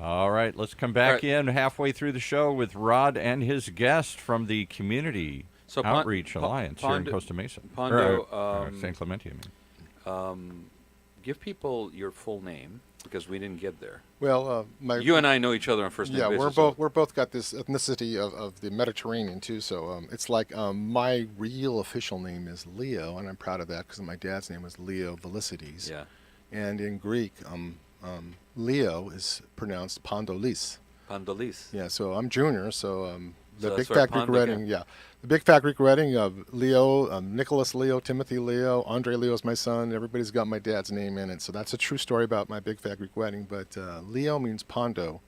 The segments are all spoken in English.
All right, let's come back in halfway through the show with Rod and his guest from the Community Outreach Alliance here in Costa Mesa. Pondo, San Clemente, I mean. give people your full name because we didn't get there. Well, you and I know each other on first name basis. Yeah, we're both got this ethnicity of the Mediterranean too. So it's like my real official name is Leo, and I'm proud of that because my dad's name was Leo Velicitas. Yeah. And in Greek, Leo is pronounced Pondolis. Pondolis. Yeah. So I'm junior. So the So big that's where fat Greek Pondo wedding. came. Yeah. The big fat Greek wedding of Leo, Nicholas Leo, Timothy Leo, Andre Leo is my son. Everybody's got my dad's name in it. So that's a true story about my big fat Greek wedding. But Leo means Pondo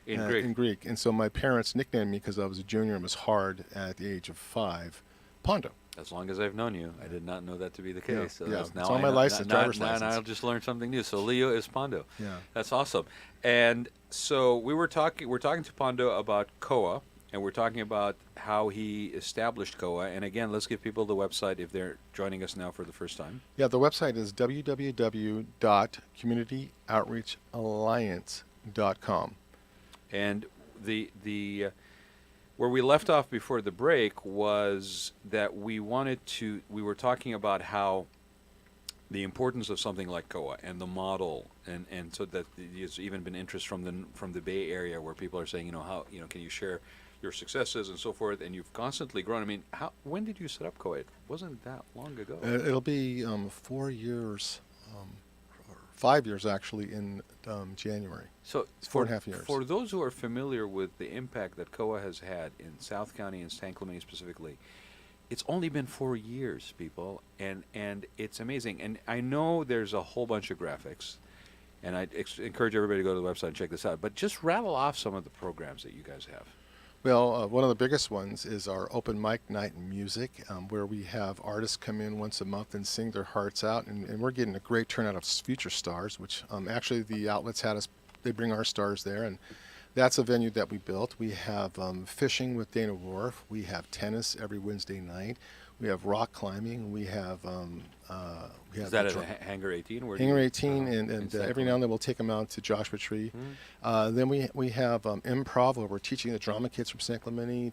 in Greek. And so my parents nicknamed me because I was a junior and was hard at the age of 5, Pondo. As long as I've known you, I did not know that to be the case. Yeah, So yeah. now It's on my license, driver's license. Now I'll just learn something new. So Leo is Pondo. Yeah. That's awesome. And so we're talking to Pondo about COA, and we're talking about how he established COA. And again, let's give people the website if they're joining us now for the first time. Yeah, the website is www.communityoutreachalliance.com. And the where we left off before the break was that we were talking about how the importance of something like COA and the model, and so that there's even been interest from the Bay Area where people are saying, can you share your successes and so forth, and you've constantly grown. I mean, when did you set up COA? It wasn't that long ago. It'll be 4 years, or 5 years actually, in January. So it's 4.5 years. For those who are familiar with the impact that COA has had in South County and San Clemente specifically, it's only been 4 years, people, and it's amazing. And I know there's a whole bunch of graphics, and I encourage everybody to go to the website and check this out. But just rattle off some of the programs that you guys have. Well, one of the biggest ones is our open mic night in music, where we have artists come in once a month and sing their hearts out, and we're getting a great turnout of future stars, which actually the outlets had us, they bring our stars there, and that's a venue that we built. We have fishing with Dana Wharf. We have tennis every Wednesday night. We have rock climbing. We have is that at Hangar 18? Hangar 18, and every now and then we'll take them out to Joshua Tree. Mm-hmm. Then we have improv, where we're teaching the drama kids from San Clemente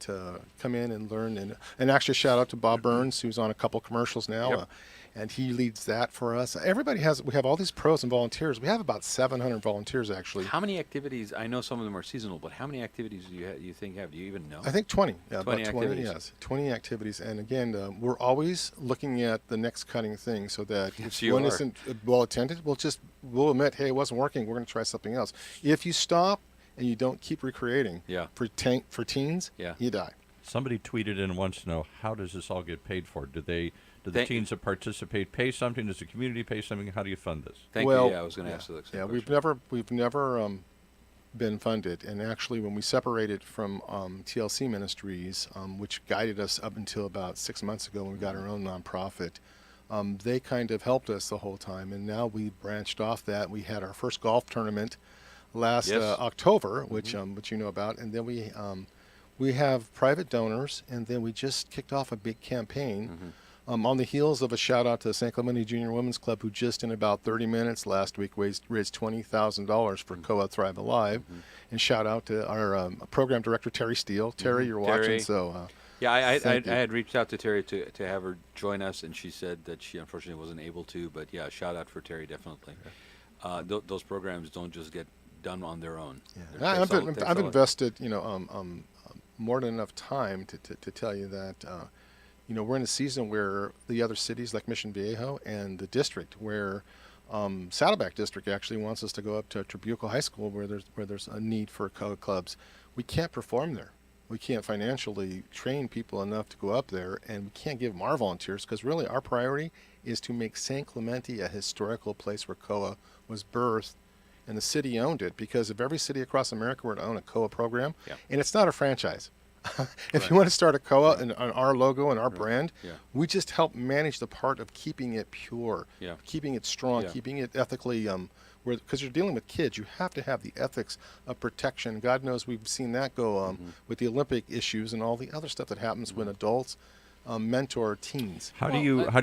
to come in and learn. And actually, shout out to Bob Burns, who's on a couple commercials now. Yep. And he leads that for us. We have all these pros and volunteers. We have about 700 volunteers, actually. How many activities? I know some of them are seasonal, but how many activities do you think have? Do you even know? I think 20. Yeah, 20 about 20 activities. Yes, 20 activities. And again, we're always looking at the next cutting thing, so that Yes, if one isn't well attended, we'll admit, hey, it wasn't working. We're going to try something else. If you stop and you don't keep recreating, for teens, you die. Somebody tweeted in and wants to know, how does this all get paid for? Do the teens that participate pay something? Does the community pay something? How do you fund this? Thank you. Yeah, I was going to ask the Yeah, question. we've never been funded. And actually, when we separated from TLC Ministries, which guided us up until about 6 months ago when we got our own nonprofit, they kind of helped us the whole time. And now we branched off that. We had our first golf tournament last October, which you know about. And then we have private donors, and then we just kicked off a big campaign. On the heels of a shout out to the San Clemente Junior Women's Club, who just in about 30 minutes last week raised $20,000 for COA Thrive Alive, and shout out to our program director Terry Steele. Terry, you're watching, so I had reached out to Terry to have her join us, and she said that she unfortunately wasn't able to. But yeah, shout out for Terry, definitely. Those programs don't just get done on their own. Yeah. I've invested more than enough time to tell you that. We're in a season where the other cities like Mission Viejo and the district, where Saddleback District actually wants us to go up to Trabuco High School, where there's a need for COA clubs. We can't perform there. We can't financially train people enough to go up there, and we can't give them our volunteers, because really our priority is to make San Clemente a historical place where COA was birthed, and the city owned it. Because if every city across America were to own a COA program, and it's not a franchise. If you want to start a COA and on our logo and our brand, we just help manage the part of keeping it pure, keeping it strong, keeping it ethically. Because you're dealing with kids, you have to have the ethics of protection. God knows we've seen that go with the Olympic issues and all the other stuff that happens when adults mentor teens. How do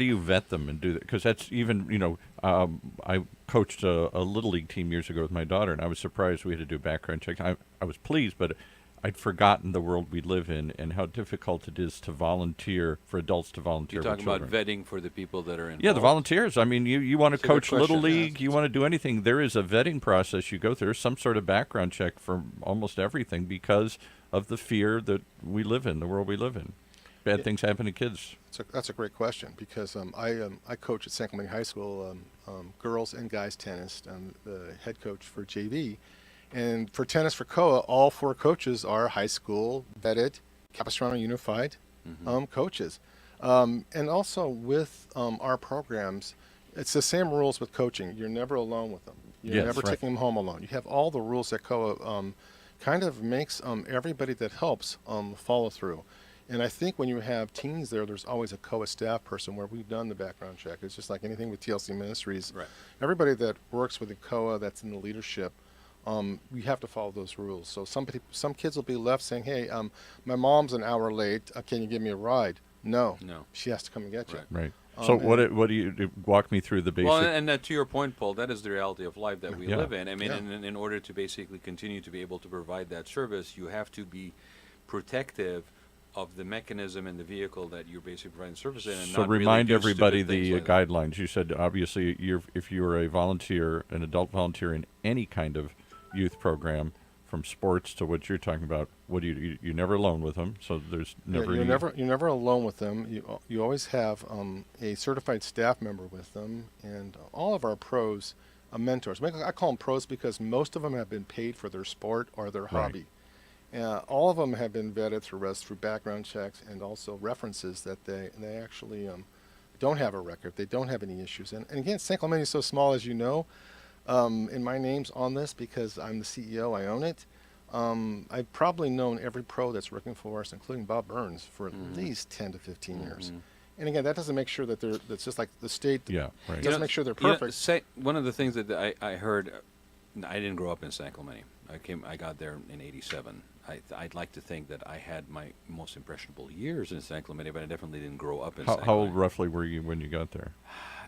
you vet them and do that? Because that's even I coached a little league team years ago with my daughter, and I was surprised we had to do background checks. I was pleased, but I'd forgotten the world we live in and how difficult it is to volunteer for adults to volunteer. You're talking about vetting for the people that are involved. Yeah, the volunteers. I mean, you want to coach little league, you want to do anything. There is a vetting process you go through, some sort of background check for almost everything because of the fear that we live in, the world we live in. Bad things happen to kids. That's a great question because I coach at San Clemente High School, girls and guys tennis. I'm the head coach for JV. And for tennis for COA, all 4 coaches are high school vetted, Capistrano Unified coaches. And also with our programs, it's the same rules with coaching. You're never alone with them. You're never taking them home alone. You have all the rules that COA kind of makes everybody that helps follow through. And I think when you have teens there's always a COA staff person where we've done the background check. It's just like anything with TLC Ministries. Right. Everybody that works with the COA that's in the leadership, we have to follow those rules. So some kids will be left saying, hey, my mom's an hour late. Can you give me a ride? No. She has to come and get you. Right. So what do you walk me through the basic? Well, and to your point, Paul, that is the reality of life that we live in. I mean, in order to basically continue to be able to provide that service, you have to be protective of the mechanism and the vehicle that you're basically providing service in. And so not remind really everybody the like guidelines. You said obviously if you're a volunteer, an adult volunteer in any kind of youth program, from sports to what you're talking about, what do you're never alone with them. So there's never you're never alone with them. You always have a certified staff member with them, and all of our pros, mentors. I call them pros because most of them have been paid for their sport or their hobby. All of them have been vetted through background checks and also references that they actually don't have a record. They don't have any issues. And again, San Clemente is so small, as you know. And my name's on this because I'm the CEO. I own it. I've probably known every pro that's working for us, including Bob Burns, for at least 10 to 15 years. And again, that doesn't make sure that that's just like the state doesn't make sure they're perfect. One of the things that I heard, I didn't grow up in San Clemente. I got there in '87. I'd like to think that I had my most impressionable years in San Clemente, but I definitely didn't grow up in San Clemente. How old roughly were you when you got there?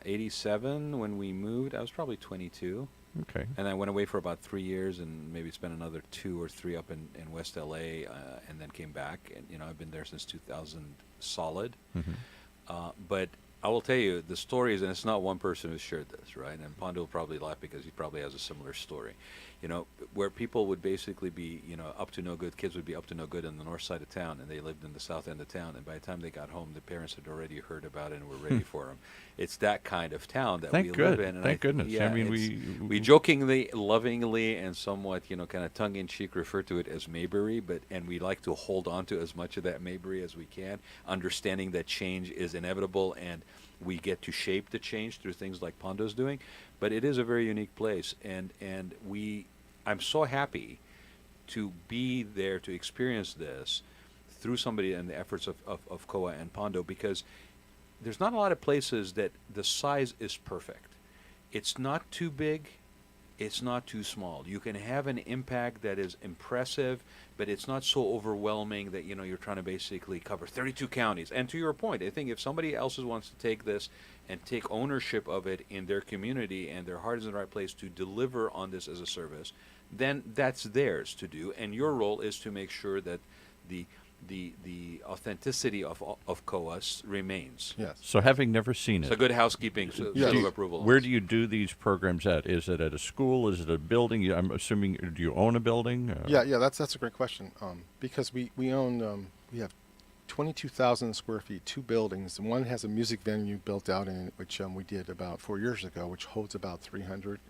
87 when we moved. I was probably 22. Okay. And I went away for about 3 years and maybe spent another 2 or 3 up in West LA, and then came back. And I've been there since 2000 solid. But I will tell you the stories, and it's not one person who shared this, right? And Pondo will probably laugh because he probably has a similar story. Where people would basically be, up to no good, kids would be up to no good on the north side of town, and they lived in the south end of town. And by the time they got home, the parents had already heard about it and were ready for them. It's that kind of town that we live in. And Thank goodness. Yeah, I mean, we jokingly, lovingly, and somewhat, kind of tongue-in-cheek refer to it as Mayberry, and we like to hold on to as much of that Mayberry as we can, understanding that change is inevitable and we get to shape the change through things like Pondo's doing. But it is a very unique place, and I'm so happy to be there to experience this through somebody and the efforts of COA and Pondo, because there's not a lot of places that the size is perfect. It's not too big, it's not too small. You can have an impact that is impressive, but it's not so overwhelming that you're trying to basically cover 32 counties. And to your point, I think if somebody else wants to take this and take ownership of it in their community and their heart is in the right place to deliver on this as a service, then that's theirs to do. And your role is to make sure that the authenticity of COAS remains. Yes. So having never seen it, it's a good housekeeping seal of approval. Where do you do these programs at? Is it at a school? Is it a building? I'm assuming, do you own a building? Yeah, that's a great question. Because we own, we have 22,000 square feet, 2 buildings. One has a music venue built out in it, which we did about 4 years ago, which holds about 300.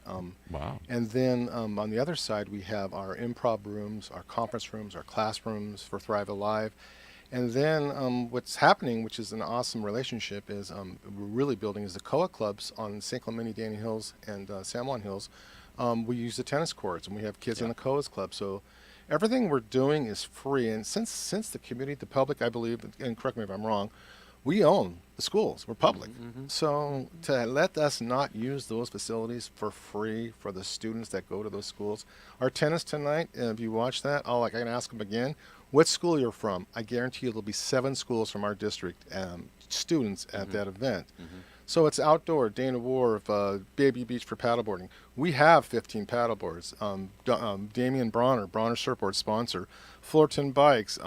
Wow. And then on the other side, we have our improv rooms, our conference rooms, our classrooms for Thrive Alive. And then what's happening, which is an awesome relationship, is we're really building is the COA clubs on San Clemente, Danny Hills, and San Juan Hills. We use the tennis courts, and we have kids in the COA's club. So everything we're doing is free, and since the community, the public, I believe, and correct me if I'm wrong, we own the schools. We're public. So to let us not use those facilities for free for the students that go to those schools. Our tennis tonight, if you watch that, I can ask them again, what school you're from. I guarantee you there'll be 7 schools from our district students at that event. So it's outdoor, Dana Wharf, Baby Beach for paddleboarding. We have 15 paddleboards. Damian Bronner Surfboard sponsor. Fullerton Bikes,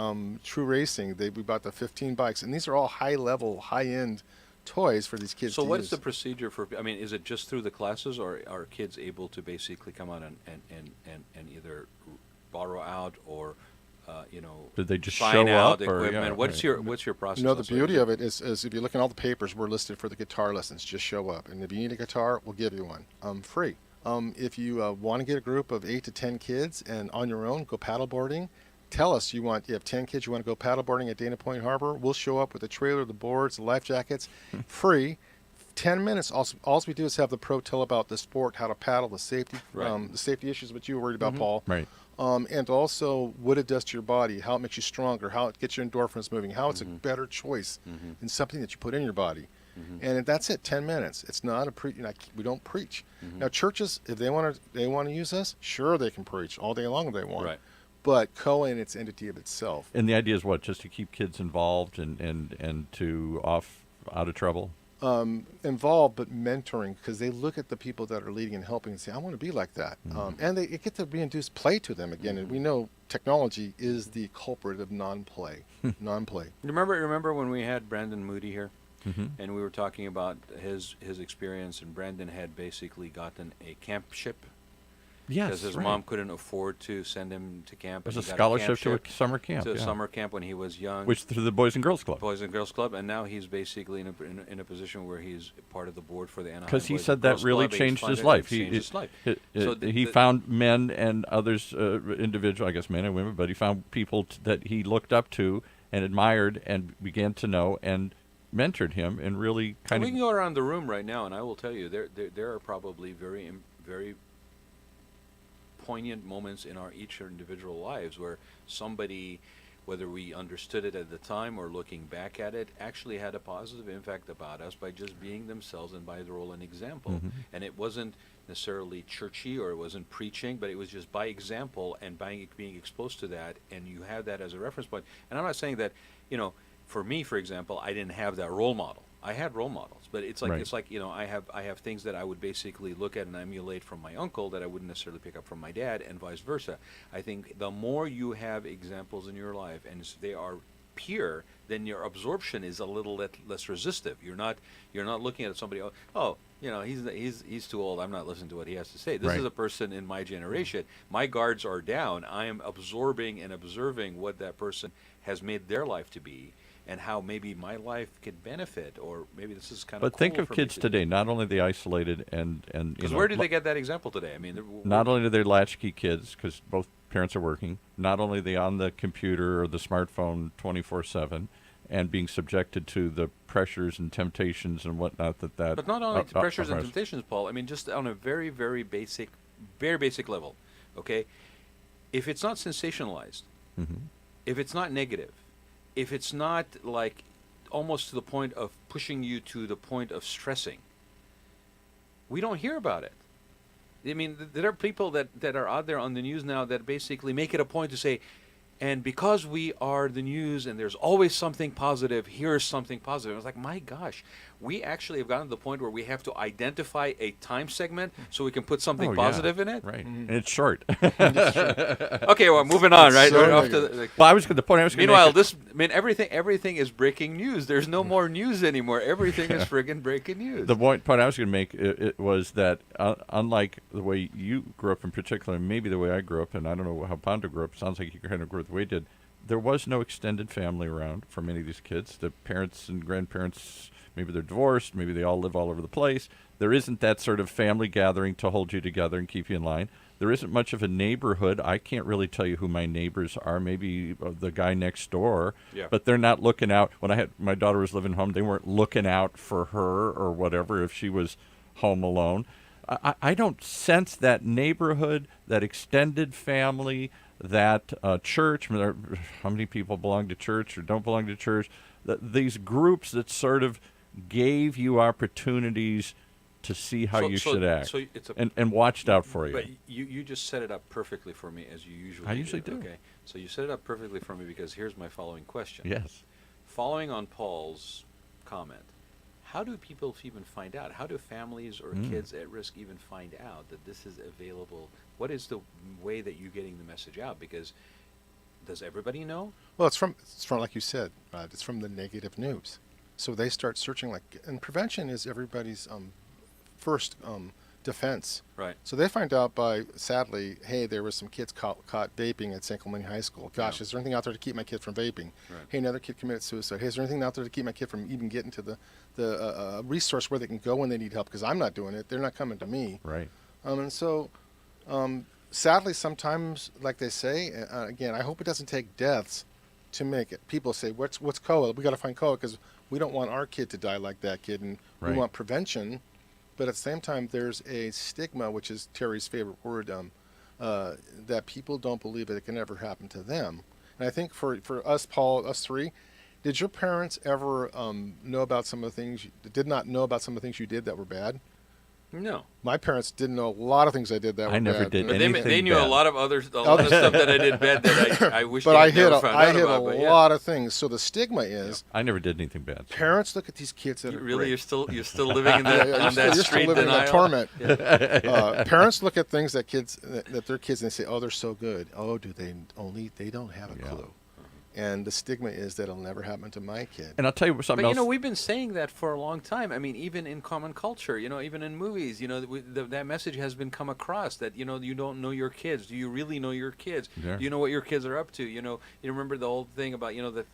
True Racing, we bought the 15 bikes. And these are all high-level, high-end toys for these kids So to what use. is the procedure for, I mean, is it just through the classes, or are kids able to basically come out and either borrow out or, Did they just sign show out up? Or, equipment? yeah, what's right. your process? No, the also? beauty of it is if you look in all the papers, we're listed for the guitar lessons. Just show up. And if you need a guitar, we'll give you one free. If you want to get a group of 8 to 10 kids and on your own go paddleboarding, tell us you have 10 kids, you want to go paddleboarding at Dana Point Harbor. We'll show up with the trailer, the boards, the life jackets, free. 10 minutes. All we do is have the pro tell about the sport, how to paddle, the safety, the safety issues which you were worried about, Paul. Right. And also what it does to your body, how it makes you stronger, how it gets your endorphins moving, how it's a better choice than something that you put in your body. And that's it. 10 minutes. It's not we don't preach. Now churches, if they want to use us, sure they can preach all day long if they want. Right. But COA, its entity of itself. And the idea is what? Just to keep kids involved and to out of trouble? Involved, but mentoring, because they look at the people that are leading and helping and say, I want to be like that. And they get to reintroduce play to them again. And we know technology is the culprit of non-play. Remember when we had Brandon Moody here? And we were talking about his experience, and Brandon had basically gotten a camp ship. Yes, because his mom couldn't afford to send him to camp. It was a scholarship to a summer camp. To a summer camp when he was young. Which through the Boys and Girls Club. Boys and Girls Club, and now he's basically in a position where he's part of the board for the Anaheim. Because he Boys said and that Girls really Club. changed his life. So he found men and others, individual, I guess men and women, but he found people that he looked up to and admired and began to know and mentored him and really kind of. We can go around the room right now, and I will tell you there are probably very poignant moments in each individual lives where somebody, whether we understood it at the time or looking back at it, actually had a positive impact about us by just being themselves and by the role and example. And it wasn't necessarily churchy or it wasn't preaching, but it was just by example and by being exposed to that, and you have that as a reference point. And I'm not saying that, for me, for example, I didn't have that role model. I had role models, but it's like I have things that I would basically look at and emulate from my uncle that I wouldn't necessarily pick up from my dad, and vice versa. I think the more you have examples in your life and they are peer, then your absorption is a little less resistive. You're not looking at somebody. He's too old. I'm not listening to what he has to say. This is a person in my generation. My guards are down. I am absorbing and observing what that person has made their life to be, and how maybe my life could benefit, or maybe this is kind of. But think of kids today. Not only are they isolated and because where did they get that example today? I mean, not only are they latchkey kids because both parents are working. Not only are they on the computer or the smartphone 24/7, and being subjected to the pressures and temptations and whatnot that. But not only the pressures and temptations, Paul. I mean, just on a very, very basic level. Okay, if it's not sensationalized, if it's not negative, if it's not like almost to the point of pushing you to the point of stressing, we don't hear about it. I mean, there are people that are out there on the news now that basically make it a point to say, and because we are the news and there's always something positive, here's something positive. I was like, my gosh, we actually have gotten to the point where we have to identify a time segment so we can put something positive in it. Right, and it's short. Okay, well, moving on, right? The point I was going to meanwhile, everything is breaking news. There's no more news anymore. Everything is friggin' breaking news. The point I was going to make it was that unlike the way you grew up in particular, and maybe the way I grew up, and I don't know how Pondo grew up, sounds like you kind of grew up the way he did, there was no extended family around for many of these kids. The parents and grandparents, maybe they're divorced, maybe they all live all over the place. There isn't that sort of family gathering to hold you together and keep you in line. There isn't much of a neighborhood. I can't really tell you who my neighbors are, maybe the guy next door, but they're not looking out. When my daughter was living home, they weren't looking out for her or whatever if she was home alone. I don't sense that neighborhood, that extended family, that church. How many people belong to church or don't belong to church? These groups that sort of gave you opportunities to see how you should act, So it's a, and watched out for you. but you just set it up perfectly for me, as you usually I usually do. Okay, so you set it up perfectly for me, because here's my following question. Yes. Following on Paul's comment, how do people even find out? How do families or kids at risk even find out that this is available? What is the way that you're getting the message out? Because does everybody know? Well, it's from like you said, Rod, it's from the negative news. So they start searching, and prevention is everybody's first defense. Right. So they find out sadly, hey, there was some kids caught vaping at San Clemente High School. Gosh, is there anything out there to keep my kid from vaping? Right. Hey, another kid committed suicide. Hey, is there anything out there to keep my kid from even getting to the resource where they can go when they need help? Because I'm not doing it. They're not coming to me. Right. And so, sadly, sometimes, like they say, again, I hope it doesn't take deaths to make it. People say, what's COA? We got to find COA because we don't want our kid to die like that kid, and we Right. want prevention. But at the same time, there's a stigma, which is Terry's favorite word, that people don't believe that it can ever happen to them. And I think for us, Paul, us three, did your parents ever know about some of the things, did not know about some of the things you did that were bad? No. My parents didn't know a lot of things I did that were bad. I never did But anything they knew bad. a lot of stuff that I did bad that I wish But they I had hid never a, found I out hid about. a But yeah. lot of things. So the stigma is I never did anything bad. parents look at these kids that You are really, great. you're still living in that, on that You're street still living in that denial. torment. Parents look at things that their kids and they say, "Oh, they're so good." Oh, do they only? They don't have a Yeah. clue. And the stigma is that it'll never happen to my kid. And I'll tell you something But else. we've been saying that for a long time. I mean, even in common culture, even in movies, that message has been come across that you don't know your kids. Do you really know your kids? Yeah. Do you know what your kids are up to? You remember the whole thing about what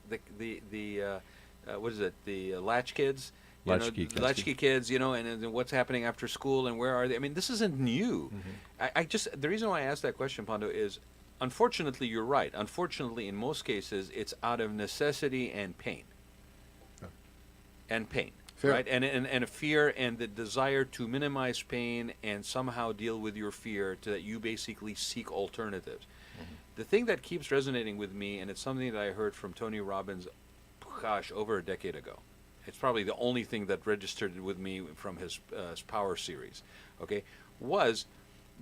is it? The latch kids. Latchkey kids. Latchkey kids, and what's happening after school and where are they? I mean, this isn't new. The reason why I asked that question, Pondo, is unfortunately you're right. Unfortunately, in most cases, it's out of necessity and pain. Fair. Right? And a fear and the desire to minimize pain and somehow deal with your fear to that you basically seek alternatives. The thing that keeps resonating with me, and it's something that I heard from Tony Robbins, over a decade ago. It's probably the only thing that registered with me from his Power series, was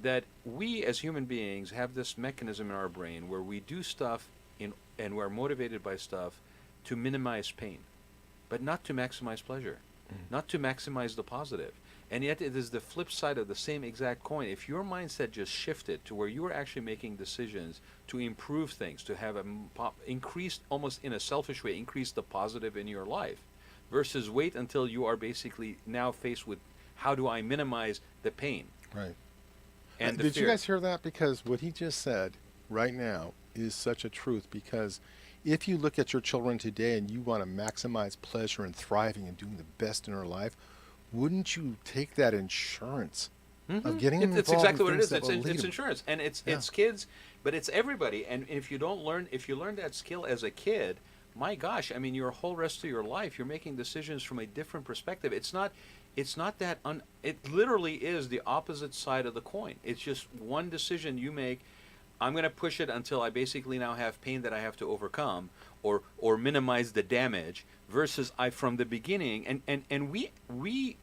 that we as human beings have this mechanism in our brain where we do stuff and we're motivated by stuff to minimize pain, but not to maximize pleasure, not to maximize the positive. And yet it is the flip side of the same exact coin. If your mindset just shifted to where you are actually making decisions to improve things, to have increased, almost in a selfish way, increase the positive in your life, versus wait until you are basically now faced with how do I minimize the pain. Right. And the did fear. you guys hear that? Because what he just said right now is such a truth. Because if you look at your children today and you want to maximize pleasure and thriving and doing the best in their life, wouldn't you take that insurance of getting them It's involved exactly in what it is. things that will lead It's them? insurance, and it's kids, but it's everybody. And if you learn that skill as a kid, my gosh, I mean, your whole rest of your life, you're making decisions from a different perspective. It's not that it literally is the opposite side of the coin. It's just one decision you make. I'm going to push it until I basically now have pain that I have to overcome or minimize the damage, versus I from the beginning. And we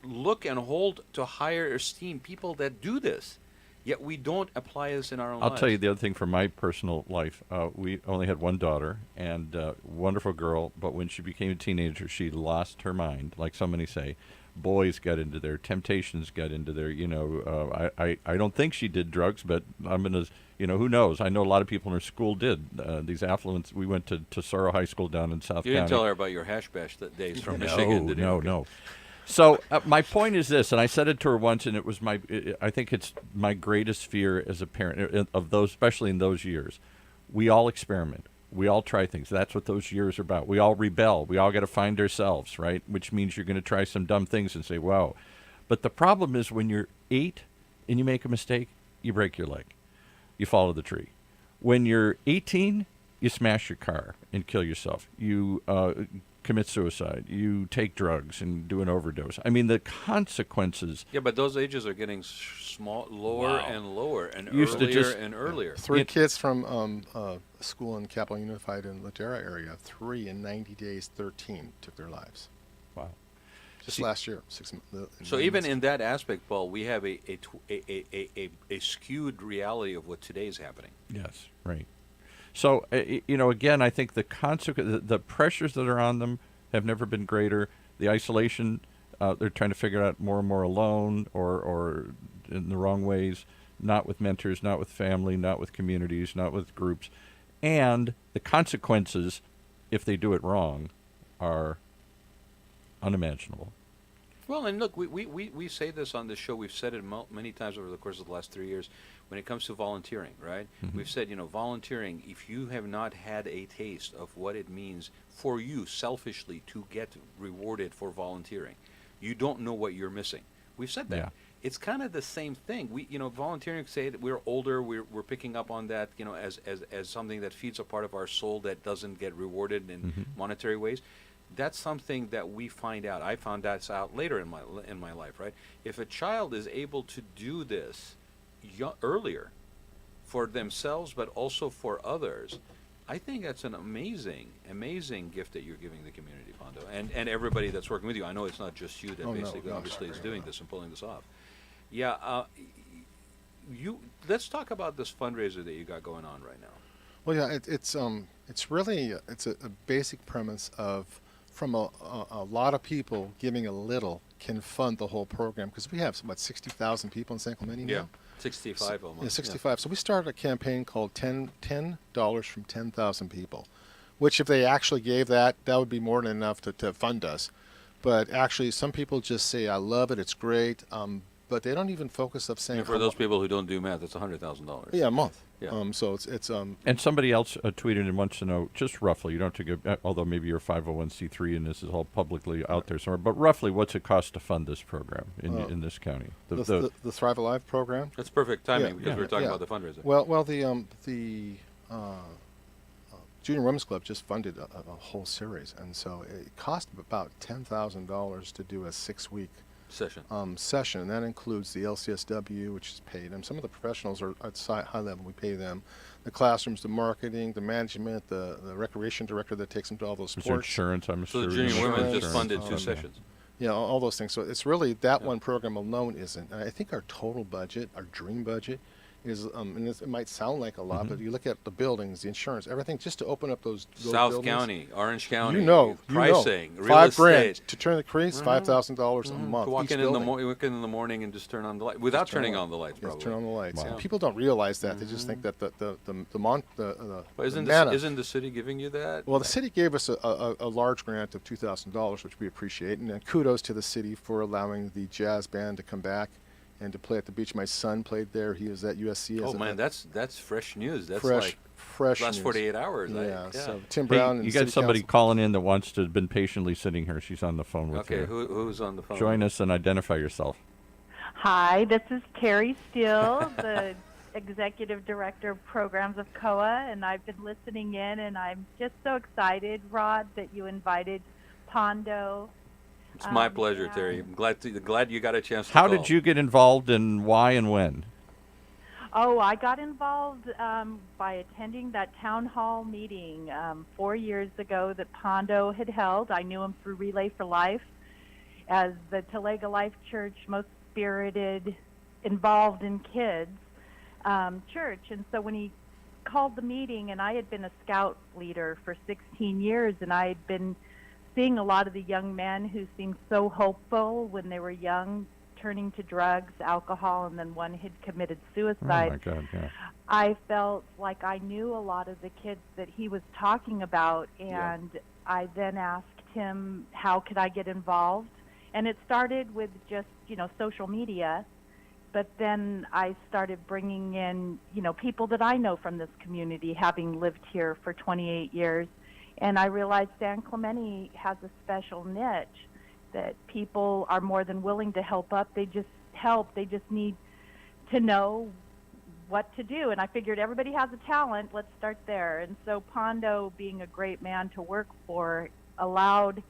look and hold to higher esteem people that do this, yet we don't apply this in our own lives. I'll tell you the other thing from my personal life. We only had one daughter, and wonderful girl, but when she became a teenager, she lost her mind, like so many say. Boys got into their temptations, got into their, I don't think she did drugs, but I'm going to, who knows? I know a lot of people in her school did. These affluents, we went to Tesoro High School down in South County. You didn't tell her about your hash bash days from Michigan, did you? No. So my point is this, and I said it to her once, and it was I think it's my greatest fear as a parent of those, especially in those years. We all experiment. We all try things. That's what those years are about. We all rebel. We all got to find ourselves, right? Which means you're going to try some dumb things and say, wow. But the problem is when you're 8 and you make a mistake, you break your leg. You fall to the tree. When you're 18, you smash your car and kill yourself. You commit suicide. You take drugs and do an overdose. I mean, the consequences. Yeah, but those ages are getting lower and lower, and Used to earlier just- and earlier. Three kids from a school in Capital Unified in Ladera area, 3 in 90 days, 13 took their lives. Wow. Just last year, 6 million. So even in that aspect, Paul, we have a skewed reality of what today is happening. Yes, right. So, again, I think the pressures that are on them have never been greater. The isolation, they're trying to figure out more and more alone or in the wrong ways, not with mentors, not with family, not with communities, not with groups. And the consequences, if they do it wrong, are unimaginable. Well, and look, we say this on the show. We've said it many times over the course of the last 3 years when it comes to volunteering, right? Mm-hmm. We've said, volunteering, if you have not had a taste of what it means for you selfishly to get rewarded for volunteering, you don't know what you're missing. We've said that. Yeah. It's kind of the same thing. We, volunteering, say that we're older, we're picking up on that, as something that feeds a part of our soul that doesn't get rewarded in monetary ways. That's something that we find out. I found that out later in my life, right? If a child is able to do this earlier for themselves, but also for others, I think that's an amazing gift that you're giving the community, Pondo, and everybody that's working with you. I know it's not just you that obviously is doing this and pulling this off. Yeah, let's talk about this fundraiser that you got going on right now. Well, yeah, it's really a basic premise of from a lot of people giving a little can fund the whole program, because we have 60,000 people in San Clemente now. Yeah, 65 almost. Yeah, 65. Yeah. So we started a campaign called $10 from 10,000 people, which if they actually gave that would be more than enough to fund us. But actually, some people just say, "I love it, it's great," but they don't even focus of saying. And for those people who don't do math, it's $100,000. Yeah, a month. Yeah. So it's And somebody else tweeted and wants to know, just roughly, you don't have to give, although maybe you're 501c3 and this is all publicly out there somewhere, but roughly what's it cost to fund this program in this county? The Thrive Alive program. That's perfect timing because we're talking about the fundraiser. Well, the Junior Women's Club just funded a whole series, and so it cost about $10,000 to do a 6-week session. And that includes the LCSW, which is paid, and some of the professionals are at high level. We pay them. The classrooms, the marketing, the management, the recreation director that takes them to all those sports. Is there insurance? I'm so sure. the Junior Women just funded 2 sessions. Yeah, all those things. So it's really that one program alone isn't. And I think our total budget, our dream budget, is, and it might sound like a lot, but you look at the buildings, the insurance, everything, just to open up those South buildings. County, Orange County, pricing, real $5,000 estate. to turn the crease, $5,000 a month. Walk in the morning and just turn on the light without turning on the lights. Yes, probably. turn on the lights. Wow. Yeah. People don't realize that. They just think that But isn't the city giving you that? Well, the city gave us a large grant of $2,000, which we appreciate, and kudos to the city for allowing the jazz band to come back and to play at the beach. My son played there. He was at USC. Oh man, that's fresh news. That's fresh last news. 48 hours. Yeah. Yeah. So Tim Brown. Hey, and you got City somebody Council. calling in that wants to have been patiently sitting here. She's on the phone with you. Okay, who's on the phone? Join us and identify yourself. Hi, this is Terry Steele, the Executive Director of Programs of COA, and I've been listening in, and I'm just so excited, Rod, that you invited Pondo. It's my pleasure, Terry. I'm glad you got a chance to How call. did you get involved, and why and when? Oh, I got involved by attending that town hall meeting 4 years ago that Pondo had held. I knew him through Relay for Life as the Talega Life Church most spirited, involved in kids church. And so when he called the meeting, and I had been a scout leader for 16 years, and I had been seeing a lot of the young men who seemed so hopeful when they were young, turning to drugs, alcohol, and then one had committed suicide. Oh my God, yeah. I felt like I knew a lot of the kids that he was talking about, and I then asked him, how could I get involved? And it started with just, social media, but then I started bringing in, people that I know from this community, having lived here for 28 years. And I realized San Clemente has a special niche that people are more than willing to help up. They just help. They just need to know what to do. And I figured everybody has a talent. Let's start there. And so Pondo, being a great man to work for, allowed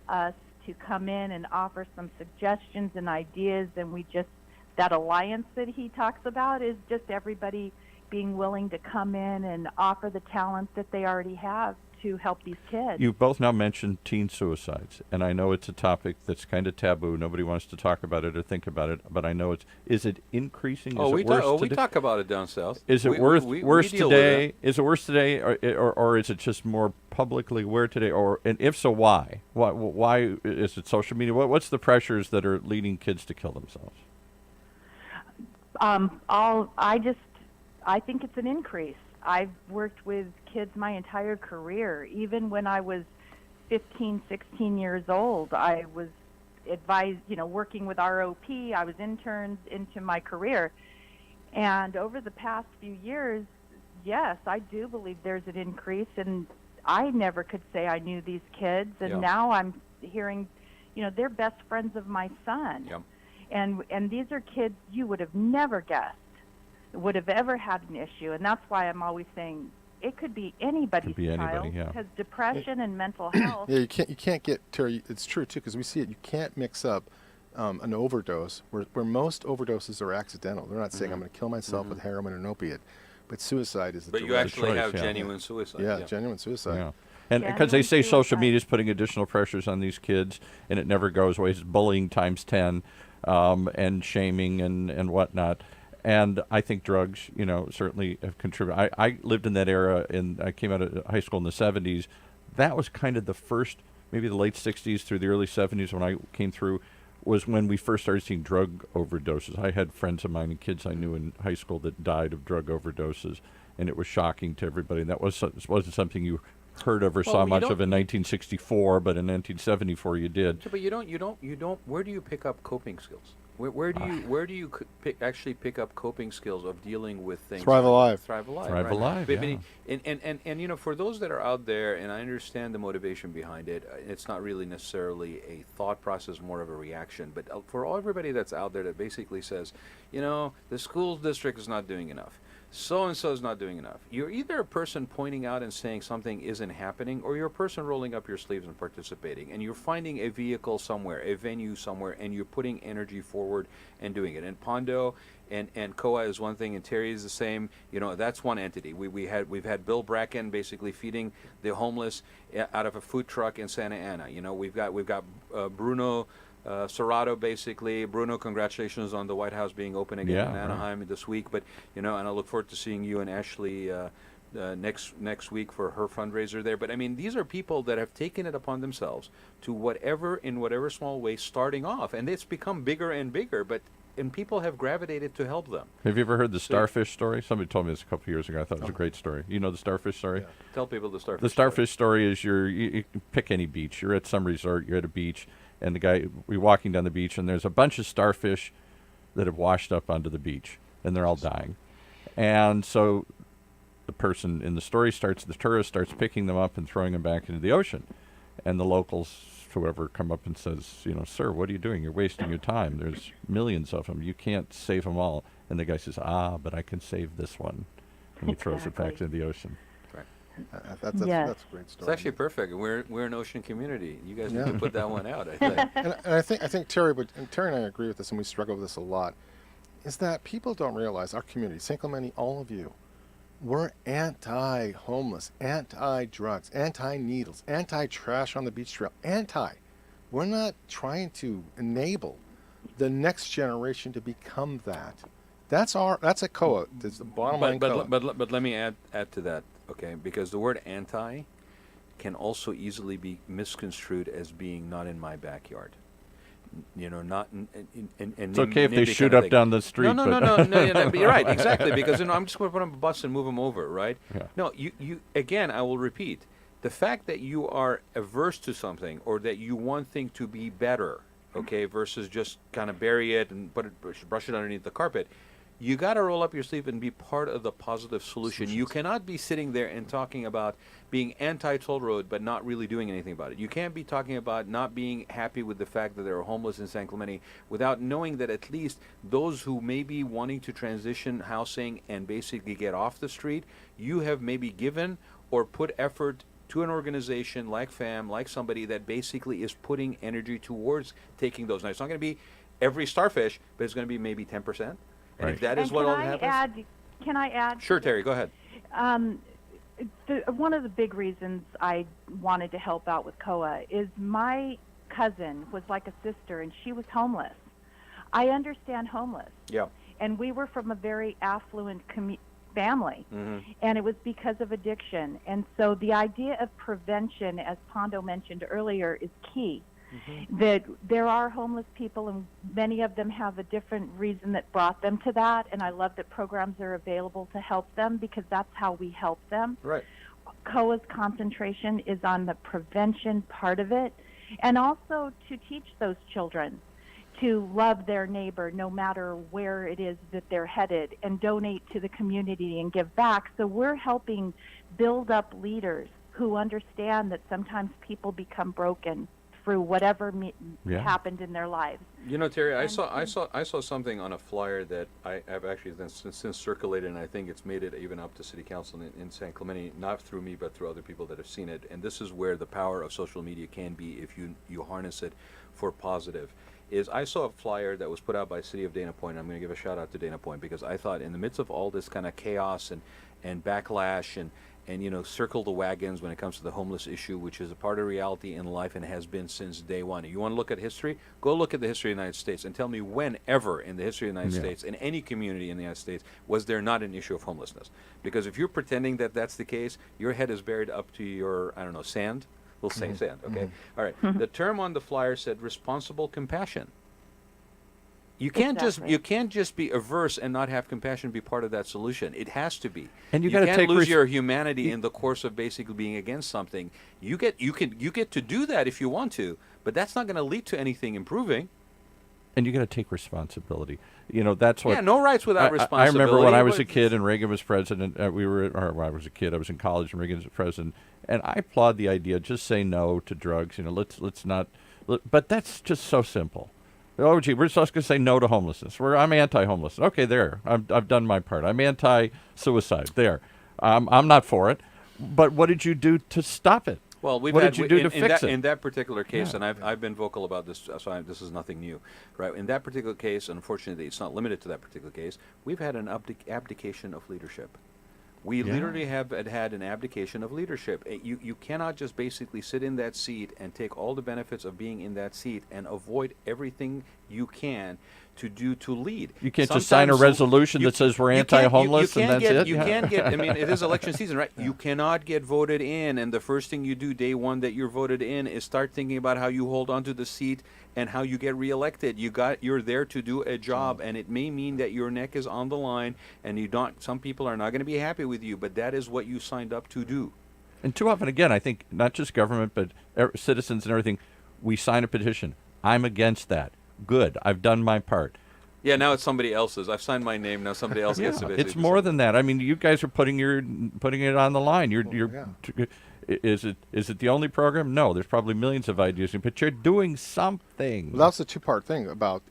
us to come in and offer some suggestions and ideas. And that alliance that he talks about is just everybody being willing to come in and offer the talent that they already have to help these kids. You've both now mentioned teen suicides, and I know it's a topic that's kind of taboo. Nobody wants to talk about it or think about it, but I know is it increasing? Is we it worse we today? talk about it down south. Is it we worse deal with today? it. Is it worse today, or is it just more publicly aware today? And if so, why? Why is it social media? What's the pressures that are leading kids to kill themselves? I think it's an increase. I've worked with kids my entire career. Even when I was 15, 16 years old, I was advised, working with ROP. I was interns into my career. And over the past few years, yes, I do believe there's an increase. And I never could say I knew these kids. And now I'm hearing, they're best friends of my son. Yeah. And these are kids you would have never guessed would have ever had an issue. And that's why I'm always saying it could be anybody's child, because depression and mental health. Yeah, you can't get, Terry, it's true too, because we see it. You can't mix up an overdose where most overdoses are accidental. They're not saying I'm going to kill myself with heroin or an opiate, but suicide is the But you direct actually choice, have yeah. genuine suicide. Yeah, genuine suicide. Yeah. And because they say Genuine social suicide. media is putting additional pressures on these kids, and it never goes away. It's bullying times 10, and shaming and whatnot. And I think drugs, certainly have contributed. I lived in that era, and I came out of high school in the 70s. That was kind of the first, maybe the late 60s through the early 70s when I came through, was when we first started seeing drug overdoses. I had friends of mine and kids I knew in high school that died of drug overdoses, and it was shocking to everybody. And that wasn't something you heard of or saw much of in 1964, but in 1974 you did. But you don't. Where do you pick up coping skills? Where do you actually pick up coping skills of dealing with things? Thrive Alive. Thrive Alive. Thrive right? Alive, But, yeah. and for those that are out there, and I understand the motivation behind it, it's not really necessarily a thought process, more of a reaction. But for everybody that's out there that basically says, the school district is not doing enough. So-and-so is not doing enough. You're either a person pointing out and saying something isn't happening, or you're a person rolling up your sleeves and participating. And you're finding a vehicle somewhere, a venue somewhere, and you're putting energy forward and doing it. And Pondo and COA is one thing, and Terry is the same. That's one entity. We've had Bill Bracken basically feeding the homeless out of a food truck in Santa Ana. We've got Bruno Serrato, basically. Bruno, congratulations on the White House being open again in Anaheim this week. But and I look forward to seeing you and Ashley next week for her fundraiser there. But I mean, these are people that have taken it upon themselves to in whatever small way, starting off, and it's become bigger and bigger. And people have gravitated to help them. Have you ever heard the starfish story? Somebody told me this a couple of years ago. I thought it was a great story. You know the starfish story? Yeah. Tell people the starfish. The starfish story is you pick any beach. You're at some resort. You're at a beach, and we're walking down the beach, and there's a bunch of starfish that have washed up onto the beach, and they're all dying. And so the person in the story the tourist starts picking them up and throwing them back into the ocean. And the locals, whoever, come up and says, sir, what are you doing? You're wasting your time. There's millions of them. You can't save them all. And the guy says, but I can save this one. And he throws it back into the ocean. That's a great story. It's actually perfect. We're an ocean community. You guys need to put that one out, I think. And I think Terry and I agree with this, and we struggle with this a lot, is that people don't realize our community, St. Clemente, all of you, we're anti-homeless, anti-drugs, anti-needles, anti-trash on the beach trail, We're not trying to enable the next generation to become that. That's a COA. That's the bottom line COA. But let me add to that, okay? Because the word anti can also easily be misconstrued as being not in my backyard. Not in it's okay if they shoot up down the street. No, you're right, exactly, because I'm just going to put them on a bus and move them over, right? Yeah. No, you again, I will repeat, the fact that you are averse to something or that you want things to be better, okay, versus just kind of bury it and brush it underneath the carpet. You got to roll up your sleeve and be part of the positive solution. You cannot be sitting there and talking about being anti-toll road but not really doing anything about it. You can't be talking about not being happy with the fact that there are homeless in San Clemente without knowing that at least those who may be wanting to transition housing and basically get off the street, you have maybe given or put effort to an organization like FAM, like somebody that basically is putting energy towards taking those. Now, it's not going to be every starfish, but it's going to be maybe 10%. And if that is what all happens. Can I add? Sure, Terry, go ahead. one of the big reasons I wanted to help out with COA is my cousin was like a sister, and she was homeless. I understand homeless. Yeah. And we were from a very affluent family, and it was because of addiction. And so the idea of prevention, as Pondo mentioned earlier, is key. That there are homeless people, and many of them have a different reason that brought them to that, and I love that programs are available to help them, because that's how we help them. Right. COA's concentration is on the prevention part of it, and also to teach those children to love their neighbor no matter where it is that they're headed, and donate to the community and give back. So we're helping build up leaders who understand that sometimes people become broken through whatever happened in their lives. You know, Terry, I saw something on a flyer that I have actually since circulated, and I think it's made it even up to City Council in San Clemente, not through me, but through other people that have seen it. And this is where the power of social media can be if you harness it for positive. I saw a flyer that was put out by City of Dana Point. I'm going to give a shout out to Dana Point, because I thought in the midst of all this kind of chaos and backlash and circle the wagons when it comes to the homeless issue, which is a part of reality in life and has been since day one. You want to look at history? Go look at the history of the United States and tell me whenever in the history of the United States, in any community in the United States, was there not an issue of homelessness? Because if you're pretending that that's the case, your head is buried up to your, sand. We'll say sand, okay? All right. The term on the flyer said responsible compassion. You can't just be averse and not have compassion be part of that solution. It has to be. And you can't lose your humanity in the course of basically being against something. You get to do that if you want to, but that's not going to lead to anything improving. And you got to take responsibility. That's what. Yeah, no rights without responsibility. I remember when I was a kid and Reagan was president. I was a kid. I was in college and Reagan was president, and I applaud the idea. Just say no to drugs. Let's not. But that's just so simple. Oh, gee, we're just going to say no to homelessness. I'm anti-homeless. Okay, there. I've done my part. I'm anti-suicide. There. I'm not for it. But what did you do to stop it? Well, what did you do to fix it? In that particular case, and I've been vocal about this, so this is nothing new, right? In that particular case, unfortunately, it's not limited to that particular case. We've had an abdication of leadership. We literally have had an abdication of leadership. You cannot just basically sit in that seat and take all the benefits of being in that seat and avoid everything you can to lead. You can't just sign a resolution that says we're anti-homeless and that's it? You can't get, it is election season, right? You cannot get voted in, and the first thing you do day one that you're voted in is start thinking about how you hold on to the seat and how you get reelected. You're there to do a job, and it may mean that your neck is on the line, and some people are not going to be happy with you, but that is what you signed up to do. And too often, again, I think not just government, but citizens and everything, we sign a petition. I'm against that. Good. I've done my part. Yeah, now it's somebody else's. I've signed my name. Now somebody else gets to basically. It's more than that. I mean, you guys are putting it on the line. Is it the only program? No, there's probably millions of ideas, but you're doing something. Well, that's the two-part thing about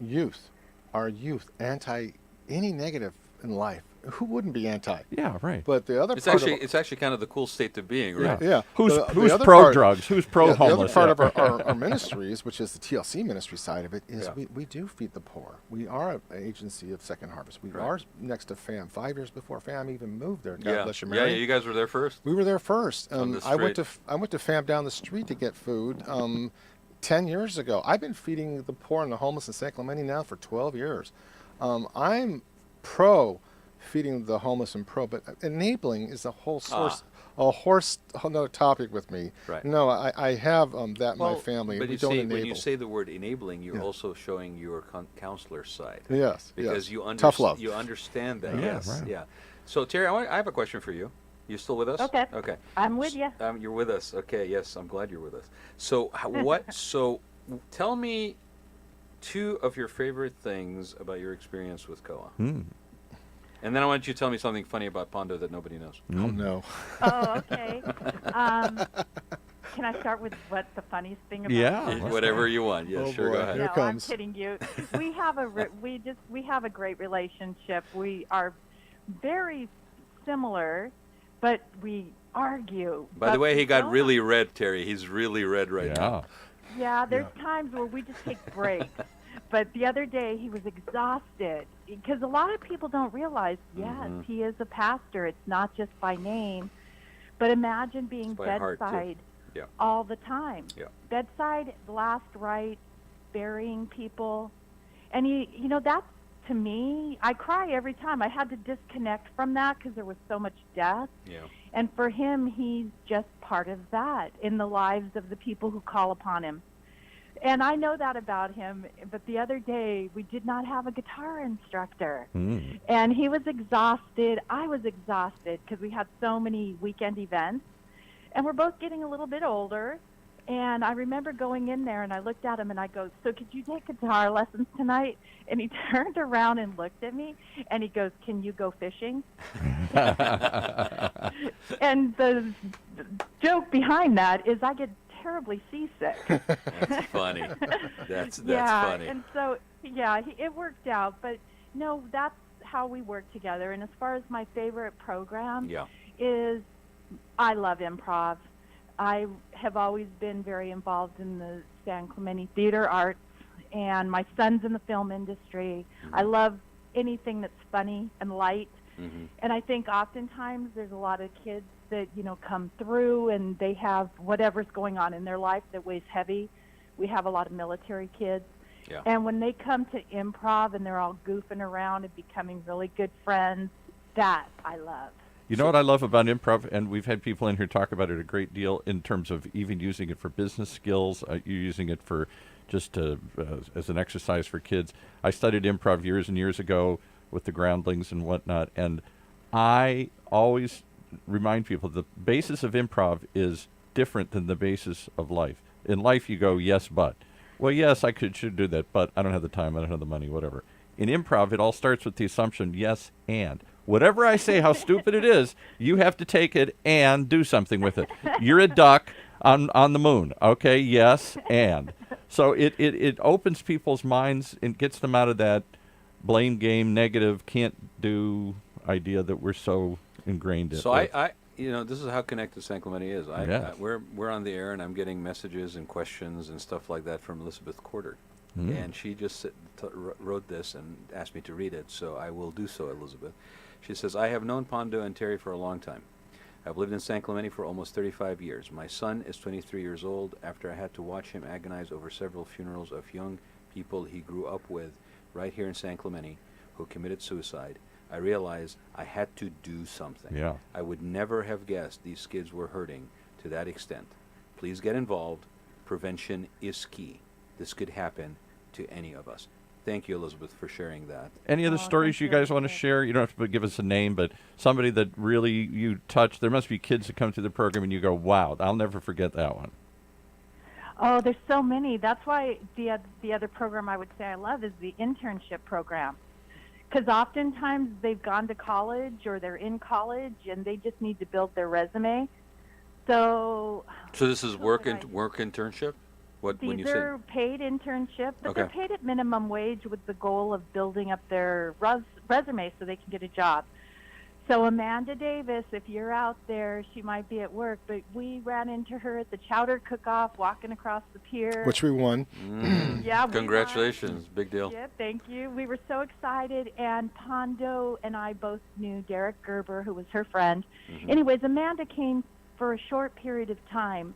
youth. Our youth anti any negative in life. Who wouldn't be anti? Yeah, right. But the other it's actually kind of the cool state to be in, right? Yeah. Who's pro drugs? Who's pro homeless? The other part of our ministries, which is the TLC ministry side of it, is we do feed the poor. We are an agency of Second Harvest. We are next to FAM. 5 years before FAM even moved there. God bless you, Mary. Yeah, you guys were there first. We were there first. I went to FAM down the street to get food 10 years ago. I've been feeding the poor and the homeless in San Clemente now for 12 years. I'm pro feeding the homeless and pro, but enabling is a whole source, another topic with me. Right. No, I have that in my family. But we don't enable. When you say the word enabling, you're also showing your counselor side. Yes. Because tough love. You understand that. Yeah, yes. right. Yeah. So Terry, I have a question for you. You still with us? Okay. Okay. I'm with you. You're with us. Okay. Yes, I'm glad you're with us. So So tell me 2 of your favorite things about your experience with COA. And then I want you to tell me something funny about Pondo that nobody knows. Oh, no. Oh, okay. Can I start with what's the funniest thing about Yeah, whatever you want. Yeah, sure, boy. go ahead. Here no, comes. I'm kidding you. We have a great relationship. We are very similar, but we argue. By the way, he got really red, Terry. He's really red right now. Yeah, there's times where we just take breaks. But the other day he was exhausted because a lot of people don't realize, yes, he is a pastor. It's not just by name. But imagine being bedside all the time. Yeah. Bedside, last rites, burying people. And, you know, that's, to me, I cry every time. I had to disconnect from that because there was so much death. Yeah. And for him, he's just part of that in the lives of the people who call upon him. And I know that about him, but the other day we did not have a guitar instructor. And he was exhausted. I was exhausted because we had so many weekend events. And we're both getting a little bit older. And I remember going in there and I looked at him and I go, so could you take guitar lessons tonight? And he turned around and looked at me and he goes, can you go fishing? And the joke behind that is I get terribly seasick. That's funny. That's yeah, funny. And so, yeah, it worked out. But, no, that's how we work together. And as far as my favorite program is, I love improv. I have always been very involved in the San Clemente theater arts, and my son's in the film industry. I love anything that's funny and light. And I think oftentimes there's a lot of kids that, you know, come through and they have whatever's going on in their life that weighs heavy. We have a lot of military kids. Yeah. And when they come to improv and they're all goofing around and becoming really good friends, that I love. You know what I love about improv, and we've had people in here talk about it a great deal in terms of even using it for business skills. You're using it for just as an exercise for kids. I studied improv years and years ago with the groundlings and whatnot, and I always remind people the basis of improv is different than the basis of life. In life, you go, yes, but. Well, yes, I should do that, but I don't have the time, I don't have the money, whatever. In improv, it all starts with the assumption, yes, and. Whatever I say, how stupid it is, you have to take it and do something with it. You're a duck on the moon, okay? Yes, and. So it opens people's minds and gets them out of that blame game, negative, can't do idea that we're so ingrained in. So I you know, this is how connected San Clemente is. Yes. We're on the air, and I'm getting messages and questions and stuff like that from Elizabeth Corder. And she just wrote this and asked me to read it, so I will do so, Elizabeth. She says, I have known Pondo and Terry for a long time. I've lived in San Clemente for almost 35 years. My son is 23 years old. After I had to watch him agonize over several funerals of young people he grew up with right here in San Clemente who committed suicide, I realized I had to do something. Yeah. I would never have guessed these kids were hurting to that extent. Please get involved. Prevention is key. This could happen to any of us. Thank you, Elizabeth, for sharing that. Any other stories you guys want to share? You don't have to give us a name, but somebody that really you touched. There must be kids that come through the program and you go, wow, I'll never forget that one. Oh, there's so many. That's why the other program I would say I love is the internship program. Because oftentimes they've gone to college or they're in college and they just need to build their resume. So this is work internship? These are paid internships, but they're paid at minimum wage with the goal of building up their resume so they can get a job. So Amanda Davis, if you're out there, she might be at work, but we ran into her at the chowder cook-off walking across the pier. Which we won. Yeah, congratulations. Big deal. Yeah, thank you. We were so excited, and Pondo and I both knew Derek Gerber, who was her friend. Anyways, Amanda came for a short period of time,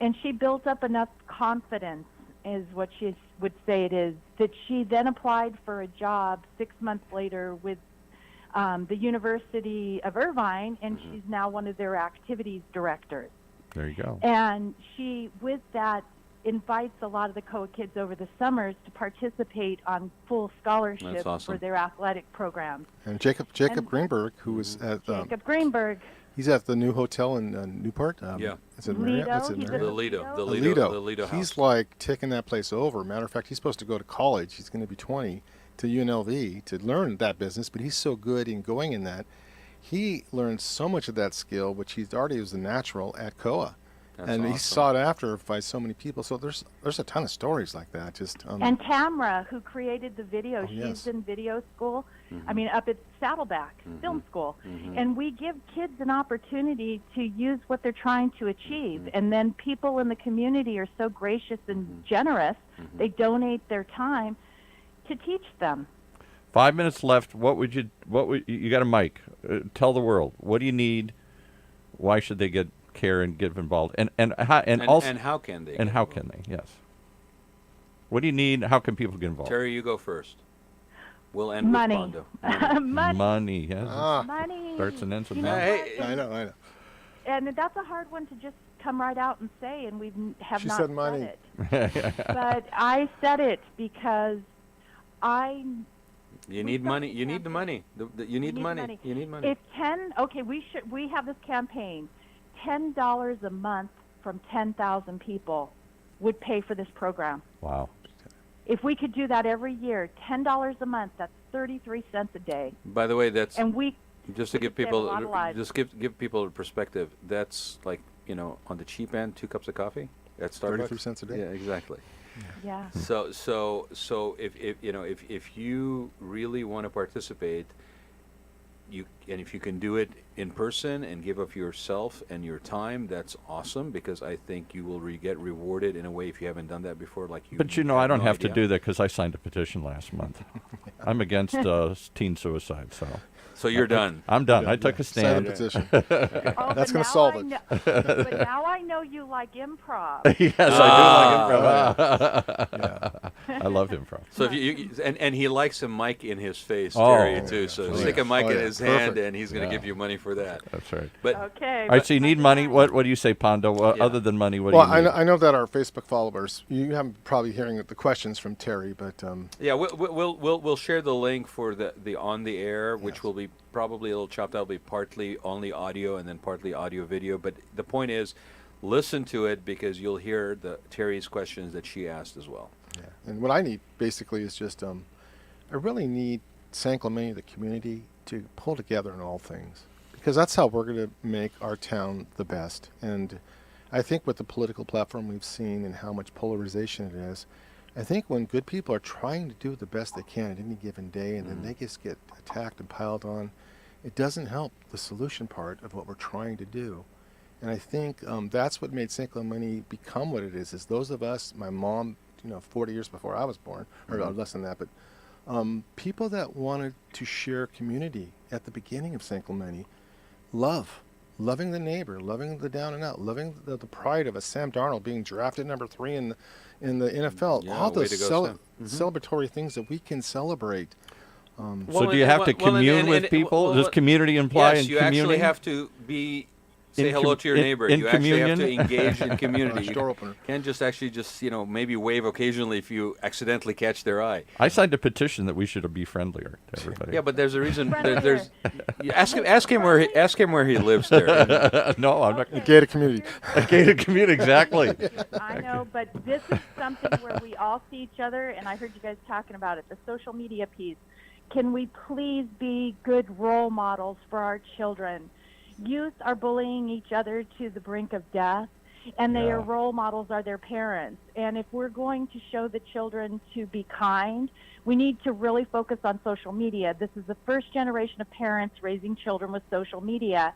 and she built up enough confidence, is what she would say it is, that she then applied for a job 6 months later with the University of Irvine, and she's now one of their activities directors. There you go. And she, with that, invites a lot of the COA kids over the summers to participate on full scholarships for their athletic programs. And Jacob Greenberg, who was at Jacob Greenberg. He's at the new hotel in Newport. Is it Marriott? What's it, Marriott? The Lido house. He's like taking that place over. Matter of fact, he's supposed to go to college. He's going to be 20 to UNLV to learn that business, but he's so good in going in that. He learned so much of that skill, which he already was a natural at COA. That's and awesome. he's sought after by so many people. So there's a ton of stories like that. Just and Tamra, who created the video, she's in video school. I mean, up at Saddleback Film School. And we give kids an opportunity to use what they're trying to achieve. And then people in the community are so gracious and generous. They donate their time. to teach them. 5 minutes left. What would you got a mic? Tell the world. What do you need? Why should they get care and get involved? And how can they? And how can they? Yes. What do you need? How can people get involved? Terry, you go first. We'll end Money. with Pondo. Money. Yes. Money. Starts and ends with You know money. what? I know. And that's a hard one to just come right out and say, and have She not said money. it. But I said it because You need money. You need the money. You need the money. You need money. We have this campaign. $10 a month from 10,000 people would pay for this program. Wow. If we could do that every year, $10 a month, that's 33 cents a day. By the way, that's And we just to give save a people lot of lives. just give people a perspective. That's like, on the cheap end, 2 cups of coffee at Starbucks. 33 cents a day. Yeah, exactly. Yeah. So if you really want to participate, and if you can do it in person and give up yourself and your time, that's awesome, because I think you will get rewarded in a way if you haven't done that before. But I don't have to do that because I signed a petition last month. I'm against teen suicide, So you're done. I'm done. I took a Sign stand. a petition. Oh, That's going to solve it. But now I know you like improv. Yes, I do like improv. I love improv. So if you and he likes a mic in his face, Oh, Terry, too. So stick a mic in his hand, Perfect. and he's going to give you money for that. That's right. But Okay. All right, so you need money. What do you say, Pondo? Other than money, what do you need? I know that our Facebook followers, you haven't probably hearing the questions from Terry, but yeah, we'll share the link for the on the air, which will be probably a little chopped out. Will be partly only audio and then partly audio video. But the point is, listen to it, because you'll hear Terry's questions that she asked as well. yeah. And what I need basically is just I really need San Clemente, the community, to pull together in all things, because that's how we're going to make our town the best. And I think with the political platform we've seen and how much polarization it is, I think when good people are trying to do the best they can at any given day, and then they just get attacked and piled on, it doesn't help the solution part of what we're trying to do. And I think that's what made San Clemente become what it is those of us, my mom, 40 years before I was born, or less than that, but people that wanted to share community at the beginning of San Clemente, loving the neighbor, loving the down and out, loving the pride of a Sam Darnold being drafted number 3 in the NFL. Yeah, all way those to go, Sam. celebratory things that we can celebrate. So do you have to commune with people? Does community imply yes, in you communing? actually have to say hello to your neighbor. in You actually have to communion? engage in community. You Door opener. can't just maybe wave occasionally if you accidentally catch their eye. I signed a petition that we should be friendlier to everybody. Yeah, but there's a reason. Friendlier. There's you ask him where he lives there. No, I'm not. A gated community. A gated community, exactly. I know, but this is something where we all see each other, and I heard you guys talking about it, the social media piece. Can we please be good role models for our children? Youth are bullying each other to the brink of death, and their role models are their parents. And if we're going to show the children to be kind, we need to really focus on social media. This is the first generation of parents raising children with social media,